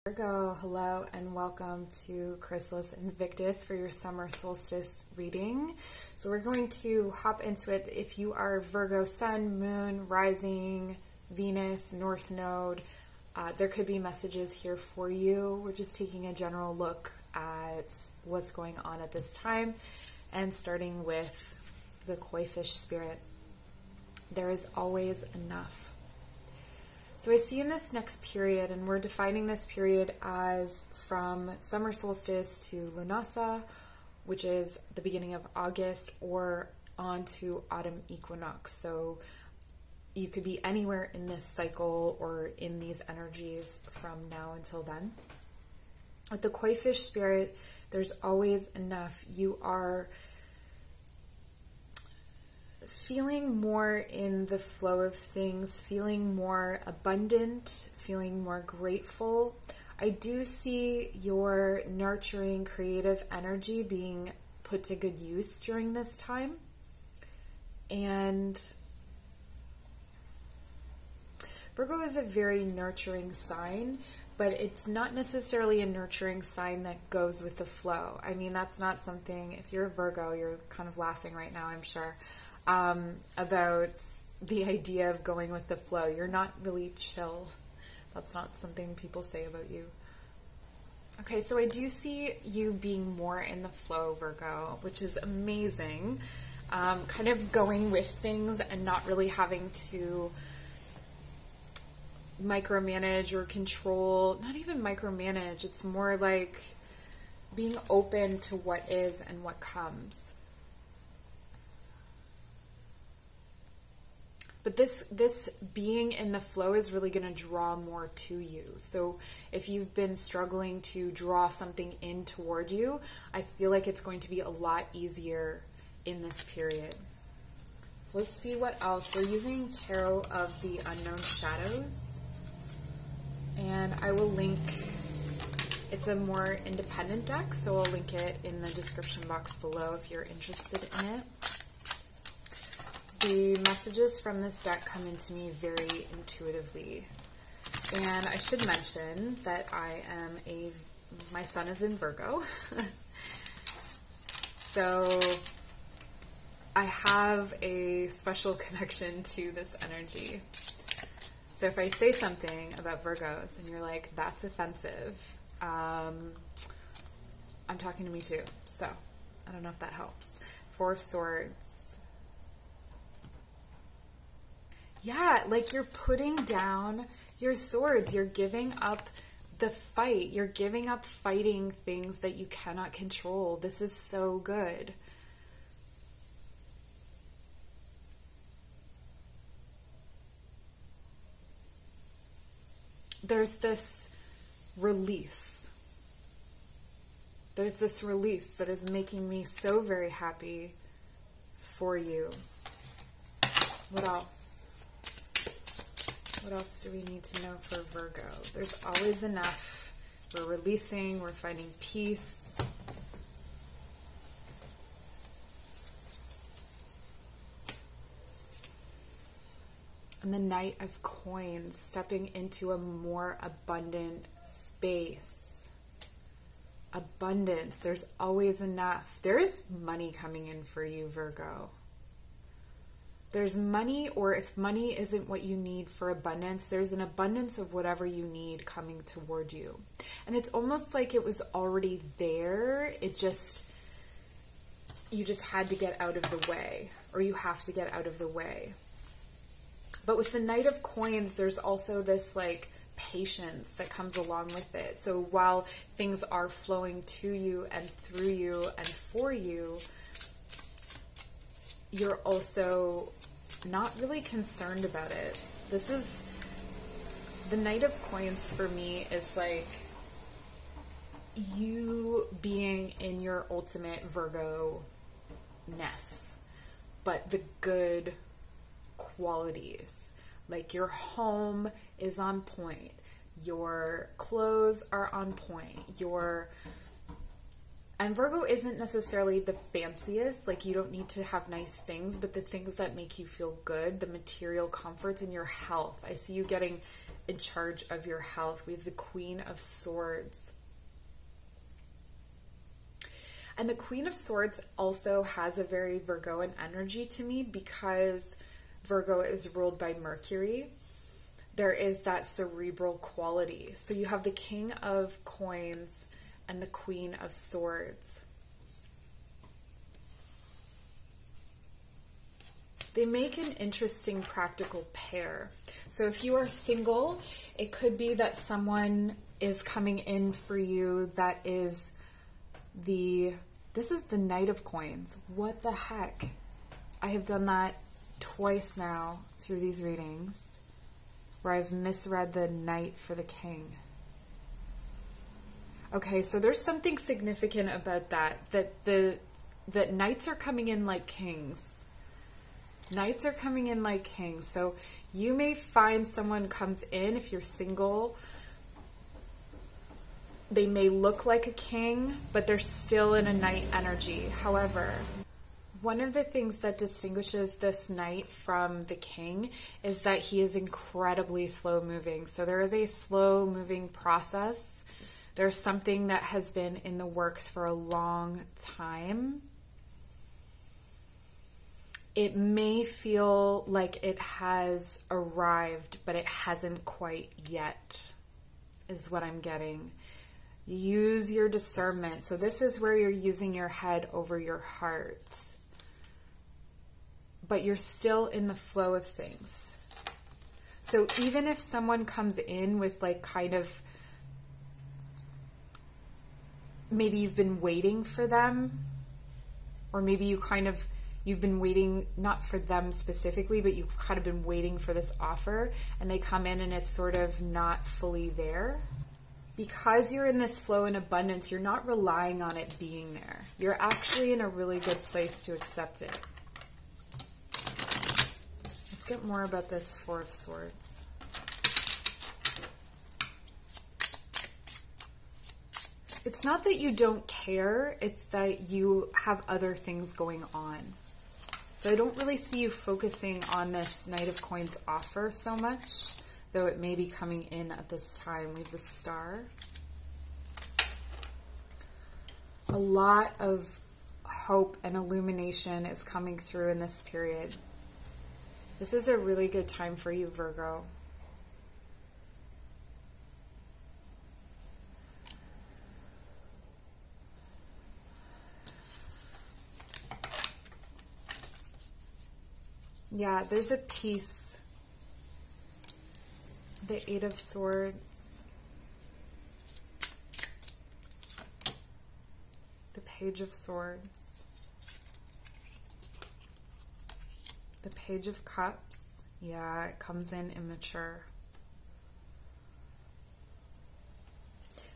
Virgo, hello and welcome to Chrysalis Invictus for your Summer Solstice reading. So we're going to hop into it. If you are Virgo Sun, Moon, Rising, Venus, North Node, there could be messages here for you. We're just taking a general look at what's going on at this time and starting with the koi fish spirit. There is always enough. So I see in this next period, and we're defining this period as from summer solstice to Lughnasadh, which is the beginning of August, or on to autumn equinox. So you could be anywhere in this cycle or in these energies from now until then. With the koi fish spirit, there's always enough. You are feeling more in the flow of things, feeling more abundant, feeling more grateful. I do see your nurturing, creative energy being put to good use during this time. And Virgo is a very nurturing sign, but it's not necessarily a nurturing sign that goes with the flow. I mean, that's not something, if you're a Virgo, you're kind of laughing right now, I'm sure. About the idea of going with the flow. You're not really chill. That's not something people say about you. Okay, so I do see you being more in the flow, Virgo, which is amazing. Kind of going with things and not really having to micromanage or control. Not even micromanage. It's more like being open to what is and what comes. But this being in the flow is really going to draw more to you. So if you've been struggling to draw something in toward you, I feel like it's going to be a lot easier in this period. So let's see what else. We're using Tarot of the Unknown Shadows. And I will link, it's a more independent deck, so I'll link it in the description box below if you're interested in it. The messages from this deck come into me very intuitively. And I should mention that my sun is in Virgo. So I have a special connection to this energy. So if I say something about Virgos and you're like, that's offensive, I'm talking to me too. So I don't know if that helps. Four of Swords. Yeah, like you're putting down your swords. You're giving up the fight. You're giving up fighting things that you cannot control. This is so good. There's this release. There's this release that is making me so very happy for you. What else? What else do we need to know for Virgo? There's always enough. We're releasing, we're finding peace. And the Knight of Coins, stepping into a more abundant space. Abundance. There's always enough. There's money coming in for you, Virgo. There's money, or if money isn't what you need for abundance, there's an abundance of whatever you need coming toward you. And it's almost like it was already there. You just had to get out of the way, or you have to get out of the way. But with the Knight of Coins, there's also this like patience that comes along with it. So while things are flowing to you and through you and for you, you're also not really concerned about it. This is, the Knight of Coins for me is like you being in your ultimate Virgo-ness, but the good qualities. Like your home is on point, your clothes are on point, and Virgo isn't necessarily the fanciest, like you don't need to have nice things, but the things that make you feel good, the material comforts in your health. I see you getting in charge of your health. We have the Queen of Swords. And the Queen of Swords also has a very Virgoan energy to me because Virgo is ruled by Mercury. There is that cerebral quality. So you have the King of Coins and the Queen of Swords. They make an interesting practical pair. So if you are single, it could be that someone is coming in for you that is this is the Knight of Coins. What the heck? I have done that twice now through these readings where I've misread the Knight for the King. Okay, so there's something significant about that Knights are coming in like kings. Knights are coming in like kings. So you may find someone comes in, if you're single, they may look like a king, but they're still in a knight energy. However, one of the things that distinguishes this knight from the king is that he is incredibly slow moving. So there is a slow moving process. There's something that has been in the works for a long time. It may feel like it has arrived, but it hasn't quite yet, is what I'm getting. Use your discernment. So this is where you're using your head over your heart. But you're still in the flow of things. So even if someone comes in with like kind of, maybe you've been waiting for them, or maybe you've been waiting, not for them specifically, but you've kind of been waiting for this offer, and they come in and it's sort of not fully there. Because you're in this flow and abundance, you're not relying on it being there. You're actually in a really good place to accept it. Let's get more about this Four of Swords. It's not that you don't care, it's that you have other things going on. So I don't really see you focusing on this Knight of Coins offer so much, though it may be coming in at this time. We have the Star. A lot of hope and illumination is coming through in this period. This is a really good time for you, Virgo. Yeah, there's a peace. The Eight of Swords. The Page of Swords. The Page of Cups. Yeah, it comes in immature.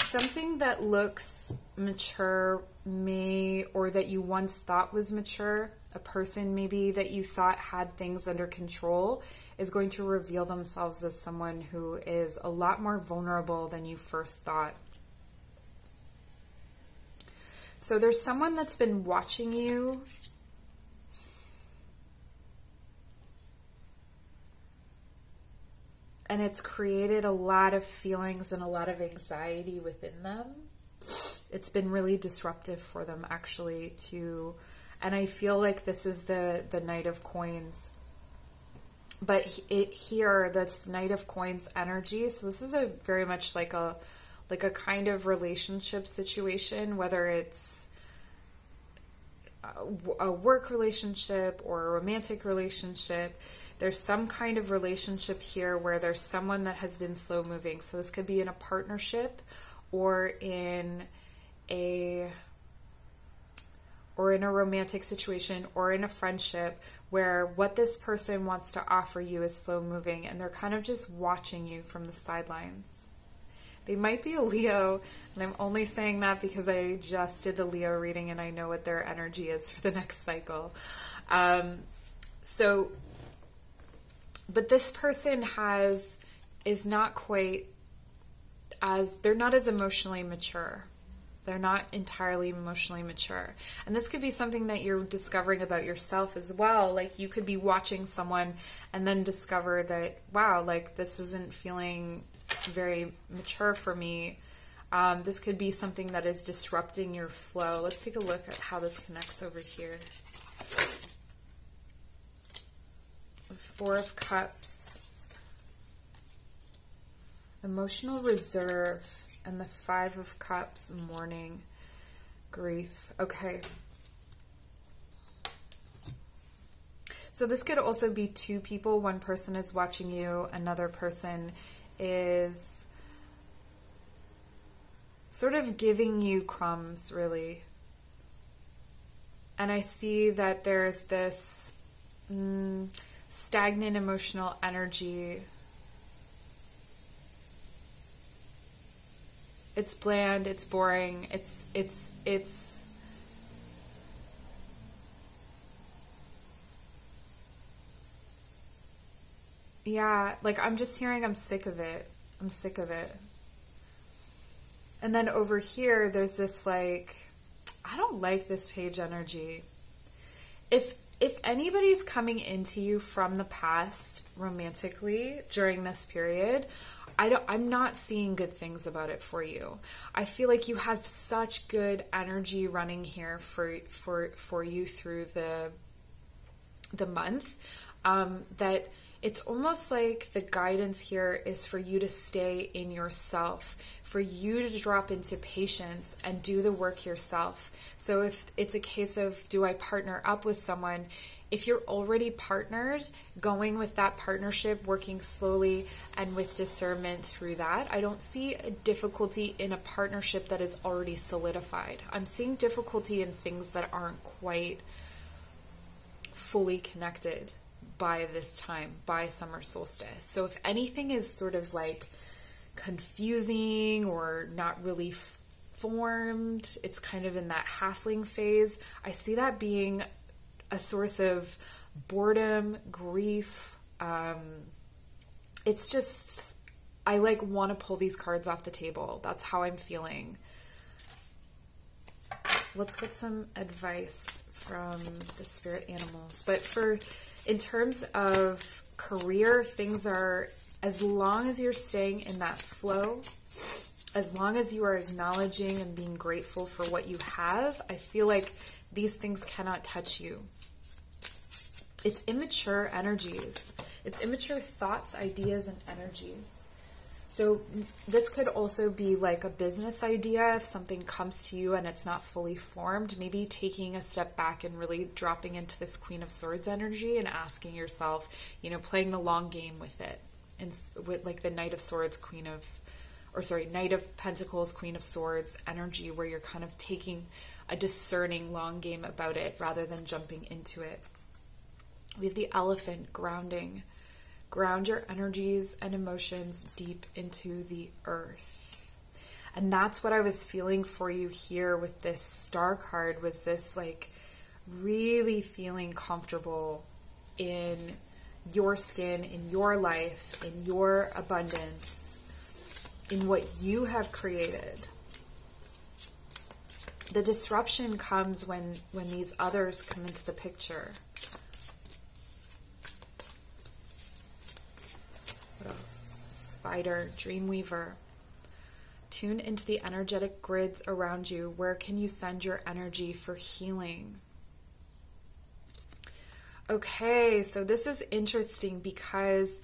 Something that looks mature or that you once thought was mature, a person maybe that you thought had things under control, is going to reveal themselves as someone who is a lot more vulnerable than you first thought. So there's someone that's been watching you. And it's created a lot of feelings and a lot of anxiety within them. It's been really disruptive for them, actually, and I feel like this is the Knight of Coins. But here, this Knight of Coins energy, so this is a very much like a kind of relationship situation, whether it's a work relationship or a romantic relationship. There's some kind of relationship here where there's someone that has been slow moving. So this could be in a partnership or in a romantic situation or in a friendship where what this person wants to offer you is slow moving and they're kind of just watching you from the sidelines. They might be a Leo, and I'm only saying that because I just did a Leo reading and I know what their energy is for the next cycle. But this person is not quite they're not as emotionally mature. They're not entirely emotionally mature. And this could be something that you're discovering about yourself as well. Like you could be watching someone and then discover that, wow, like this isn't feeling very mature for me. This could be something that is disrupting your flow. Let's take a look at how this connects over here. The Four of Cups, emotional reserve, and the Five of Cups, mourning, grief. Okay. So this could also be two people. One person is watching you. Another person is sort of giving you crumbs, really. And I see that there's this stagnant emotional energy. It's bland, it's boring, it's yeah, like I'm just hearing I'm sick of it. I'm sick of it. And then over here there's this like, I don't like this page energy. If anybody's coming into you from the past romantically during this period, I'm not seeing good things about it for you. I feel like you have such good energy running here for you through the month, that it's almost like the guidance here is for you to stay in yourself, for you to drop into patience and do the work yourself. So if it's a case of, do I partner up with someone? If you're already partnered, going with that partnership, working slowly and with discernment through that. I don't see a difficulty in a partnership that is already solidified. I'm seeing difficulty in things that aren't quite fully connected by this time, by summer solstice. So if anything is sort of like confusing or not really formed, it's kind of in that halfling phase. I see that being a source of boredom, grief. It's just, I like want to pull these cards off the table. That's how I'm feeling. Let's get some advice from the spirit animals. But in terms of career, things are, as long as you're staying in that flow, as long as you are acknowledging and being grateful for what you have, I feel like these things cannot touch you. It's immature energies. It's immature thoughts, ideas, and energies. So this could also be like a business idea. If something comes to you and it's not fully formed, maybe taking a step back and really dropping into this Queen of Swords energy and asking yourself, you know, playing the long game with it. And with like the Knight of Swords, Knight of Pentacles, Queen of Swords energy, where you're kind of taking a discerning long game about it rather than jumping into it. We have the Elephant, grounding. Ground your energies and emotions deep into the earth. And that's what I was feeling for you here with this Star card, was this like really feeling comfortable in your skin, in your life, in your abundance, in what you have created. The disruption comes when these others come into the picture. What else? Spider, Dreamweaver. Tune into the energetic grids around you. Where can you send your energy for healing? Okay, so this is interesting because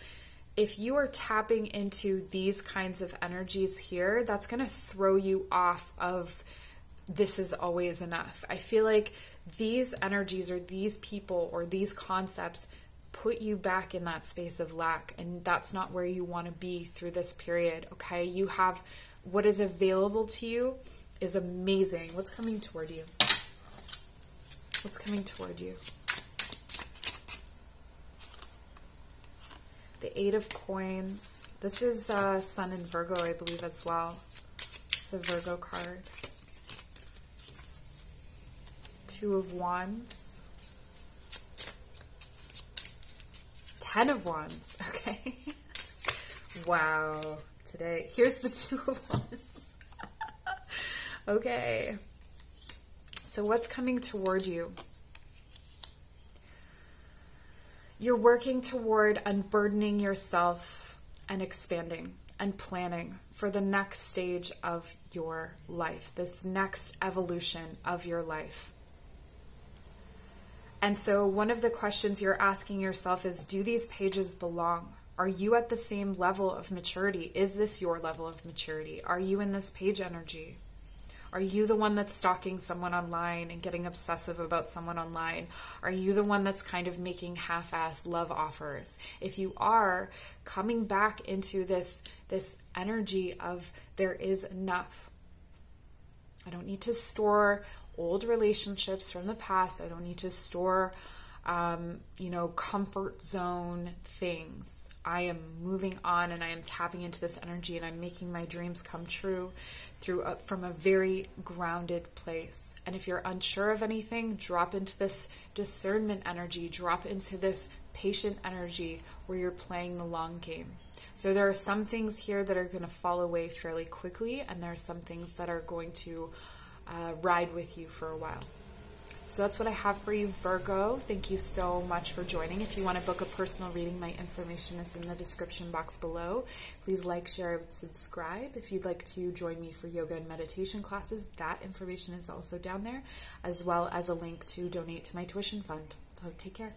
if you are tapping into these kinds of energies here, that's going to throw you off of this is always enough. I feel like these energies or these people or these concepts put you back in that space of lack, and that's not where you want to be through this period, okay? You have what is available to you is amazing. What's coming toward you? What's coming toward you? The Eight of Coins. This is Sun in Virgo, I believe, as well. It's a Virgo card. Two of Wands. 10 of Wands. Okay. Wow. Today, here's the Two of Wands. Okay. So what's coming toward you? You're working toward unburdening yourself and expanding and planning for the next stage of your life, this next evolution of your life. And so one of the questions you're asking yourself is, do these pages belong? Are you at the same level of maturity? Is this your level of maturity? Are you in this page energy? Are you the one that's stalking someone online and getting obsessive about someone online? Are you the one that's kind of making half-assed love offers? If you are, coming back into this energy of there is enough. I don't need to store old relationships from the past. I don't need to store comfort zone things. I am moving on and I am tapping into this energy and I'm making my dreams come true from a very grounded place. And if you're unsure of anything, drop into this discernment energy, drop into this patient energy where you're playing the long game. So there are some things here that are going to fall away fairly quickly, and there are some things that are going to ride with you for a while. So that's what I have for you, Virgo. Thank you so much for joining. If you want to book a personal reading, my information is in the description box below. Please like, share, and subscribe. If you'd like to join me for yoga and meditation classes, that information is also down there, as well as a link to donate to my tuition fund. So take care.